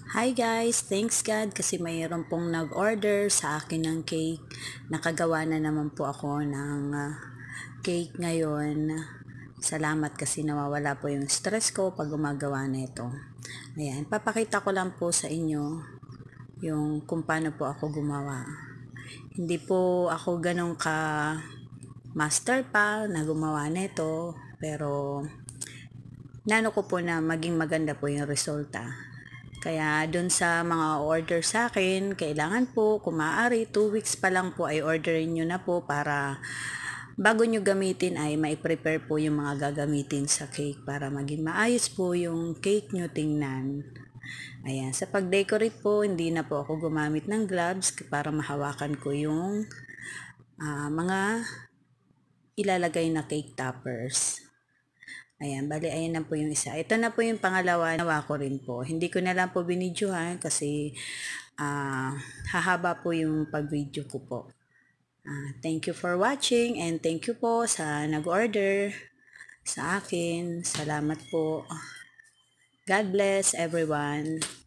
Hi guys, thanks God kasi mayroon pong nag-order sa akin ng cake. Nakagawa na naman po ako ng cake ngayon. Salamat kasi nawawala po yung stress ko pag gumagawa nito. Ayan, papakita ko lang po sa inyo yung kung paano po ako gumawa. Hindi po ako ganun ka master pa na gumawa nito, pero nano ko po na maging maganda po yung resulta. Kaya dun sa mga order sa akin, kailangan po kung maaari 2 weeks pa lang po ay orderin nyo na po para bago nyo gamitin ay mai-prepare po yung mga gagamitin sa cake para maging maayos po yung cake nyo tingnan. Ayan, sa pag-decorate po, hindi na po ako gumamit ng gloves para mahawakan ko yung mga ilalagay na cake toppers. Ayan, bali ayan na po yung isa. Ito na po yung pangalawa, nawa ko rin po. Hindi ko na lang po binidyohan kasi hahaba po yung pag-video ko po. Thank you for watching and thank you po sa nag-order sa akin. Salamat po. God bless everyone.